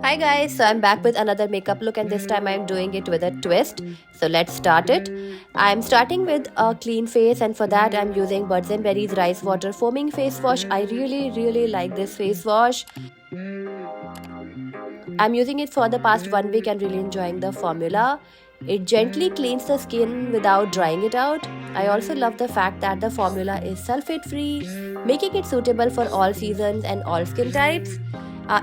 Hi guys, so I'm back with another makeup look and this time I'm doing it with a twist. So let's start it. I'm starting with a clean face and for that I'm using Birds and Berries Rice Water Foaming Face Wash. I really like this face wash. I'm using it for the past 1 week and really enjoying the formula. It gently cleans the skin without drying it out. I also love the fact that the formula is sulfate free, making it suitable for all seasons and all skin types.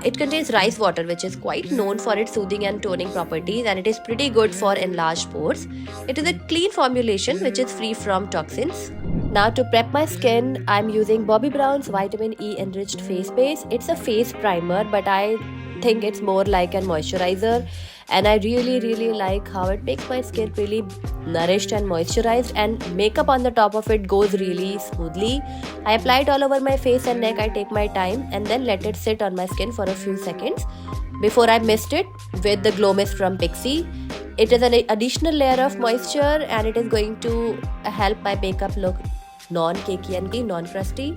It contains rice water, which is quite known for its soothing and toning properties, and it is pretty good for enlarged pores. It is a clean formulation which is free from toxins. Now to prep my skin, I'm using Bobbi Brown's Vitamin E Enriched Face Base. It's a face primer, but I think it's more like a moisturizer, and I really like how it makes my skin really nourished and moisturized, and makeup on the top of it goes really smoothly. I apply it all over my face and neck. I take my time and then let it sit on my skin for a few seconds before I mist it with the Glow Mist from PIXI. It is an additional layer of moisture and it is going to help my makeup look non-cakey and non-crusty.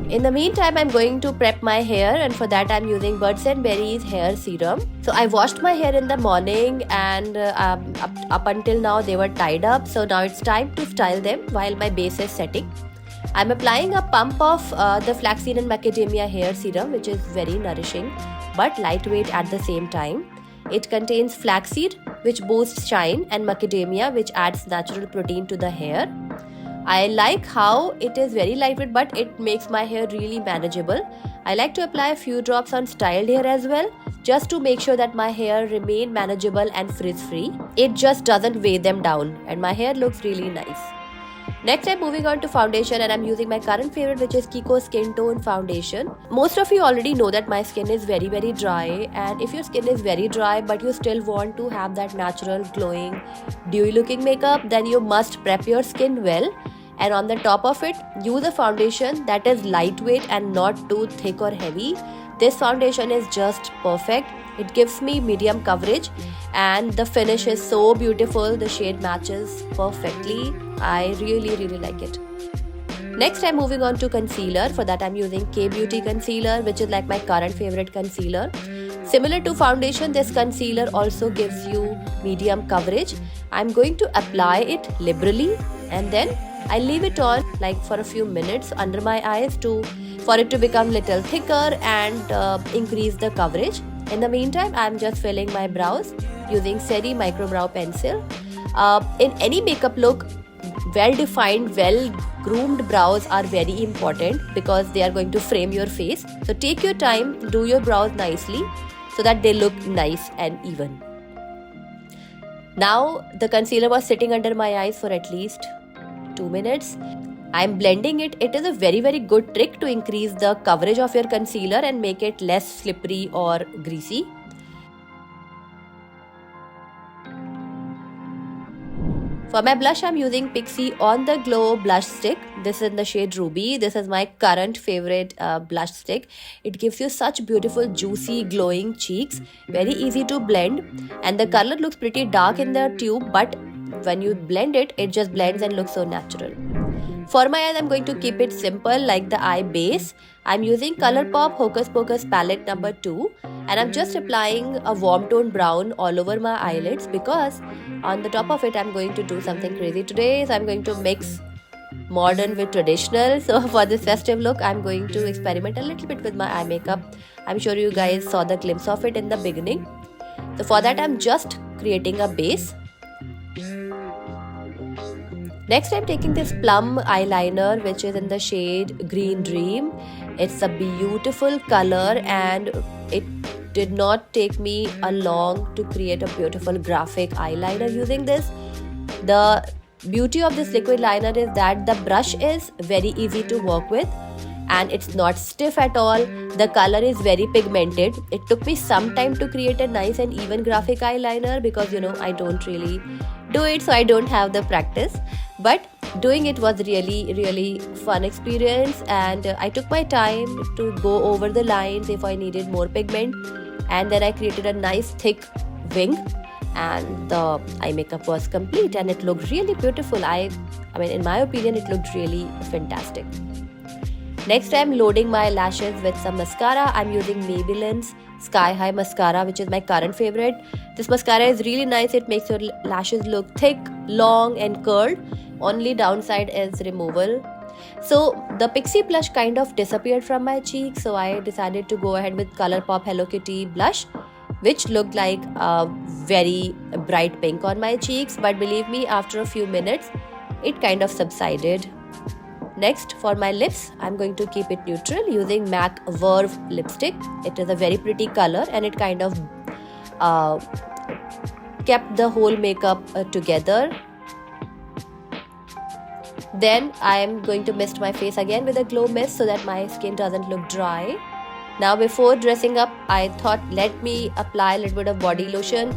In the meantime, I'm going to prep my hair, and for that I'm using Birds and Berries hair serum. So I washed my hair in the morning and up until now they were tied up. So now it's time to style them while my base is setting. I'm applying a pump of the flaxseed and macadamia hair serum, which is very nourishing but lightweight at the same time. It contains flaxseed, which boosts shine, and macadamia, which adds natural protein to the hair. I like how it is very lightweight but it makes my hair really manageable. I like to apply a few drops on styled hair as well, just to make sure that my hair remain manageable and frizz-free. It just doesn't weigh them down and my hair looks really nice. Next I'm moving on to foundation and I'm using my current favorite, which is Kiko Skin Tone Foundation. Most of you already know that my skin is very dry, and if your skin is very dry but you still want to have that natural glowing dewy looking makeup, then you must prep your skin well. And on the top of it, use a foundation that is lightweight and not too thick or heavy. This foundation is just perfect. It gives me medium coverage and the finish is so beautiful. The shade matches perfectly. I really like it. Next I'm moving on to concealer. For that I'm using K-Beauty concealer, which is like my current favorite concealer. Similar to foundation, this concealer also gives you medium coverage. I'm going to apply it liberally and then I leave it on like for a few minutes under my eyes for it to become little thicker and increase the coverage. In the meantime, I'm just filling my brows using Seri Micro Brow Pencil. In any makeup look, well-defined, well-groomed brows are very important because they are going to frame your face. So take your time, do your brows nicely so that they look nice and even. Now the concealer was sitting under my eyes for at least 2 minutes. I'm blending it. It is a very good trick to increase the coverage of your concealer and make it less slippery or greasy. For my blush, I'm using PIXI On The Glow blush stick. This is in the shade Ruby. This is my current favorite blush stick. It gives you such beautiful, juicy, glowing cheeks. Very easy to blend. And the color looks pretty dark in the tube, but when you blend it, it just blends and looks so natural. For my eyes, I'm going to keep it simple like the eye base. I'm using Colourpop Hocus Pocus palette number 2 and I'm just applying a warm tone brown all over my eyelids because on the top of it, I'm going to do something crazy today. So I'm going to mix modern with traditional. So for this festive look, I'm going to experiment a little bit with my eye makeup. I'm sure you guys saw the glimpse of it in the beginning. So for that, I'm just creating a base. Next, I'm taking this Plum eyeliner, which is in the shade Green Dream. It's a beautiful color and it did not take me a long to create a beautiful graphic eyeliner using this. The beauty of this liquid liner is that the brush is very easy to work with and it's not stiff at all. The color is very pigmented. It took me some time to create a nice and even graphic eyeliner because I don't really do it, so I don't have the practice. But doing it was really fun experience and I took my time to go over the lines if I needed more pigment, and then I created a nice thick wing and the eye makeup was complete and it looked really beautiful. I mean in my opinion it looked really fantastic. Next I'm loading my lashes with some mascara. I'm using Maybelline's Sky High mascara, which is my current favorite. This mascara is really nice. It makes your lashes look thick, long and curled. Only downside is removal. So the PIXI blush kind of disappeared from my cheek, so I decided to go ahead with Colourpop Hello Kitty blush, which looked like a very bright pink on my cheeks, but believe me, after a few minutes it kind of subsided. Next, for my lips, I'm going to keep it neutral using M.A.C Verve lipstick. It is a very pretty color and it kind of kept the whole makeup together. Then I am going to mist my face again with a glow mist so that my skin doesn't look dry. Now before dressing up, I thought let me apply a little bit of body lotion.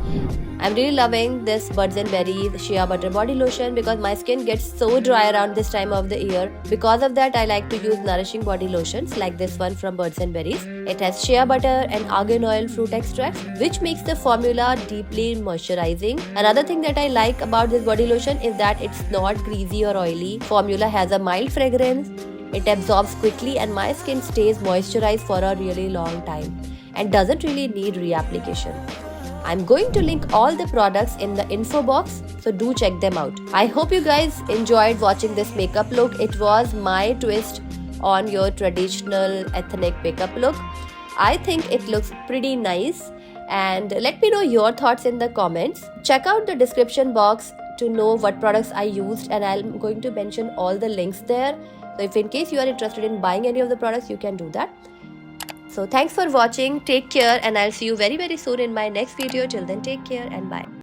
I'm really loving this Birds and Berries Shea Butter Body Lotion because my skin gets so dry around this time of the year. Because of that, I like to use nourishing body lotions like this one from Birds and Berries. It has shea butter and argan oil fruit extracts, which makes the formula deeply moisturizing. Another thing that I like about this body lotion is that it's not greasy or oily. Formula has a mild fragrance. It absorbs quickly and my skin stays moisturized for a really long time and doesn't really need reapplication. I'm going to link all the products in the info box, so do check them out. I hope you guys enjoyed watching this makeup look. It was my twist on your traditional ethnic makeup look. I think it looks pretty nice, and let me know your thoughts in the comments. Check out the description box to know what products I used, and I'm going to mention all the links there. So if in case you are interested in buying any of the products, you can do that. So thanks for watching, take care, and I'll see you very soon in my next video. Till then, take care and bye.